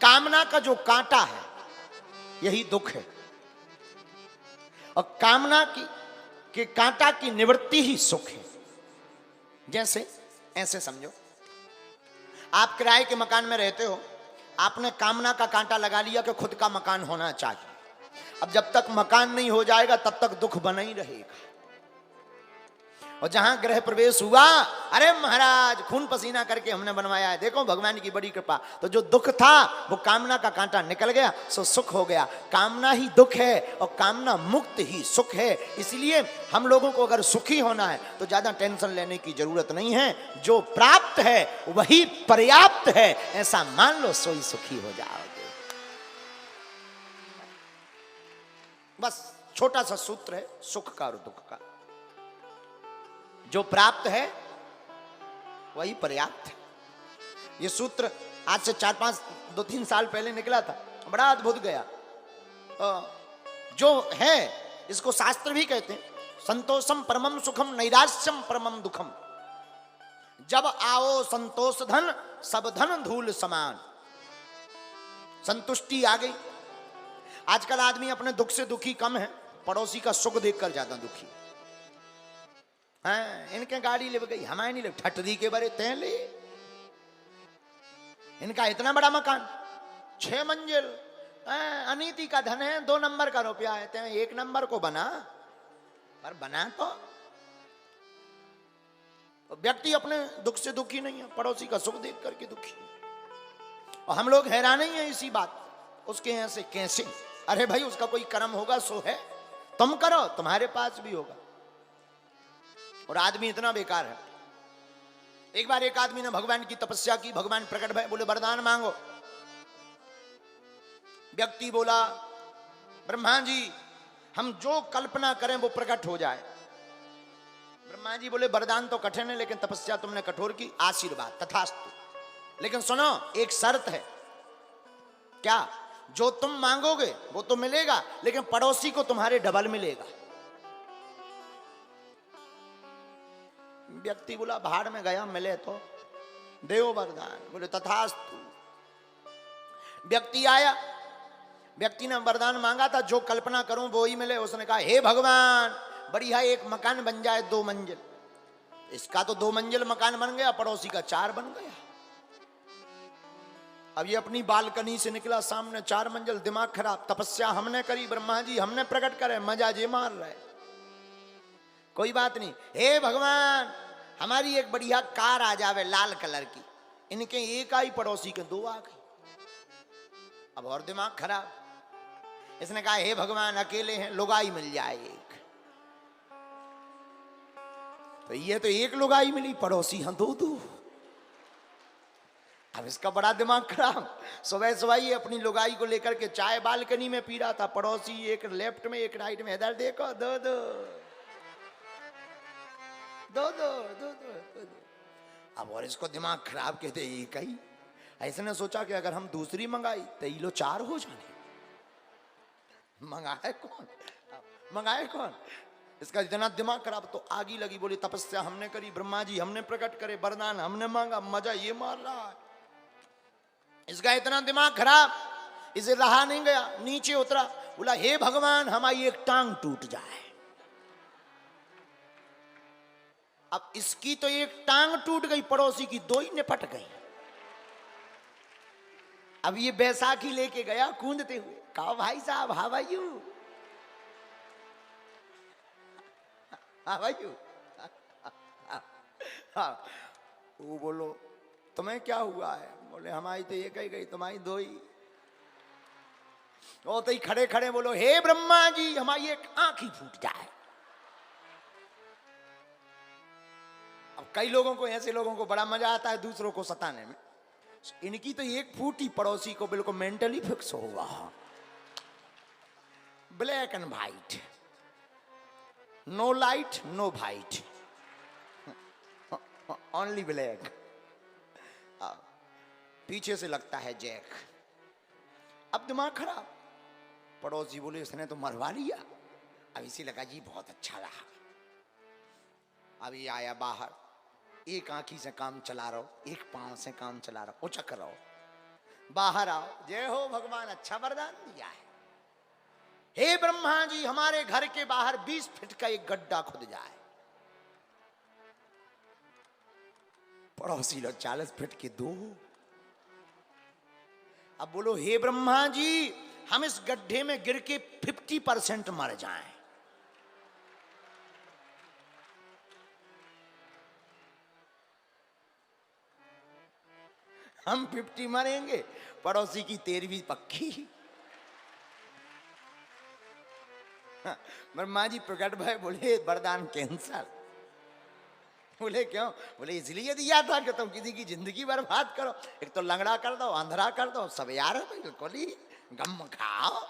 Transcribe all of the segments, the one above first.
कामना का जो कांटा है यही दुख है, और कामना की के कांटा की निवृत्ति ही सुख है। जैसे ऐसे समझो, आप किराए के मकान में रहते हो, आपने कामना का कांटा लगा लिया कि खुद का मकान होना चाहिए। अब जब तक मकान नहीं हो जाएगा तब तक दुख बना ही रहेगा। और जहां गृह प्रवेश हुआ, अरे महाराज खून पसीना करके हमने बनवाया है, देखो भगवान की बड़ी कृपा, तो जो दुख था वो कामना का कांटा निकल गया, सो सुख हो गया। कामना ही दुख है और कामना मुक्त ही सुख है। इसलिए हम लोगों को अगर सुखी होना है तो ज्यादा टेंशन लेने की जरूरत नहीं है। जो प्राप्त है वही पर्याप्त है, ऐसा मान लो, सोई सुखी हो जाओगे। बस छोटा सा सूत्र है सुख का और दुख का। जो प्राप्त है वही पर्याप्त है। ये सूत्र आज से 2-3 साल पहले निकला था, बड़ा अद्भुत गया। जो है इसको शास्त्र भी कहते हैं, संतोषम परमम सुखम नैराश्यम परमम दुखम। जब आओ संतोष धन, सब धन धूल समान। संतुष्टि आ गई। आजकल आदमी अपने दुख से दुखी कम है, पड़ोसी का सुख देखकर ज्यादा दुखी। हाँ, इनके गाड़ी ले गई, हमारे नहीं ले, ठटरी के बारे तय ले। इनका इतना बड़ा मकान 6 मंजिल, अनीति का धन है, 2 नंबर का रुपया है, तय 1 नंबर को बना। पर बना तो व्यक्ति अपने दुख से दुखी नहीं है, पड़ोसी का सुख देख करके दुखी। और हम लोग हैरान ही है इसी बात, उसके यहां से कैसे। अरे भाई उसका कोई कर्म होगा सो है, तुम करो तुम्हारे पास भी होगा। और आदमी इतना बेकार है। एक बार एक आदमी ने भगवान की तपस्या की, भगवान प्रकट भय, बोले वरदान मांगो। व्यक्ति बोला ब्रह्मा जी हम जो कल्पना करें वो प्रकट हो जाए। ब्रह्मा जी बोले वरदान तो कठिन है, लेकिन तपस्या तुमने कठोर की, आशीर्वाद तथास्तु। लेकिन सुनो, एक शर्त है। क्या? जो तुम मांगोगे वो तो मिलेगा, लेकिन पड़ोसी को तुम्हारे डबल मिलेगा। व्यक्ति बोला भाड़ में गया, मिले तो देव वरदान। बोले तथास्तु। व्यक्ति आया, व्यक्ति ने वरदान मांगा था जो कल्पना करूं वो ही मिले। उसने कहा हे भगवान बढ़िया एक मकान बन जाए 2 मंजिल। इसका तो 2 मंजिल मकान बन गया, पड़ोसी का 4 बन गया। अब ये अपनी बालकनी से निकला, सामने 4 मंजिल, दिमाग खराब। तपस्या हमने करी, ब्रह्मा जी हमने प्रकट करे, मजा जे मार रहे। कोई बात नहीं, हे भगवान हमारी एक बढ़िया कार आ जावे लाल कलर की। इनके एक आई, पड़ोसी के 2 आ गई। अब और दिमाग खराब। इसने कहा हे भगवान अकेले हैं, लुगाई मिल जाए एक। तो ये तो एक लुगाई मिली, पड़ोसी हम 2-2। अब इसका बड़ा दिमाग खराब। सुबह सुबह ये अपनी लुगाई को लेकर के चाय बालकनी में पी रहा था। पड़ोसी एक लेफ्ट में एक राइट में, इधर देखो 2-2। अब और इसको दिमाग खराब कहते एक ही। ऐसे सोचा कि अगर हम दूसरी मंगाई तो ये लो 4 हो जाने। मंगाए कौन? इसका इतना दिमाग खराब। तो आगी लगी, बोली तपस्या हमने करी, ब्रह्मा जी हमने प्रकट करे, वरदान हमने मांगा, मजा ये मार रहा है। इसका इतना दिमाग खराब, इसे रहा नहीं गया, नीचे उतरा, बोला हे भगवान हमारी एक टांग टूट जाए। अब इसकी तो एक टांग टूट गई, पड़ोसी की 2 ही निपट गई। अब ये बैसाखी लेके गया कूदते हुए, कहा भाई साहब how are you, how are you. वो बोलो तुम्हें क्या हुआ है? बोले हमारी तो एक ही गई, तुम्हारी 2 ही। वो तो ही खड़े खड़े बोलो हे ब्रह्मा जी हमारी एक आंख ही फूट जाए। अब कई लोगों को, ऐसे लोगों को बड़ा मजा आता है दूसरों को सताने में। इनकी तो एक फूटी, पड़ोसी को बिल्कुल मेंटली फिक्स होगा। Black and white, no light no white, only black. पीछे से लगता है जैक। अब दिमाग खराब। पड़ोसी बोले इसने तो मरवा लिया। अब इसी लगा जी बहुत अच्छा रहा। अब ये आया बाहर, एक आंखी से काम चला रहा हो, एक पांव से काम चला रहा हो, उचक रहो। बाहर आओ। जय हो भगवान, अच्छा वरदान दिया है। हे ब्रह्मा जी, हमारे घर के बाहर 20 फीट का एक गड्ढा खुद जाए। पड़ोसी लोग 40 फीट के दो। अब बोलो हे ब्रह्मा जी, हम इस गड्ढे में गिर के 50% मर जाएं। हम 50 मरेंगे, पड़ोसी की 13वीं पक्की। ब्रह्मा जी प्रकट भय, बोले वरदान कैंसर। बोले क्यों? बोले इसलिए दिया था कि तुम किसी की जिंदगी बर्बाद करो। एक तो लंगड़ा कर दो, अंधरा कर दो, सब यार बिल्कुल ही गम खाओ।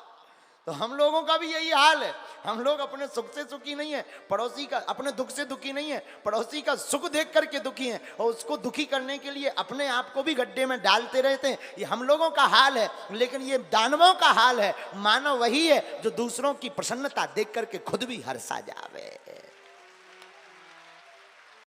तो हम लोगों का भी यही हाल है। हम लोग अपने सुख से सुखी नहीं है, पड़ोसी का, अपने दुख से दुखी नहीं है, पड़ोसी का सुख देख करके दुखी है, और उसको दुखी करने के लिए अपने आप को भी गड्ढे में डालते रहते हैं। ये हम लोगों का हाल है। लेकिन ये दानवों का हाल है। मानव वही है जो दूसरों की प्रसन्नता देख करके खुद भी हर्षा जावे।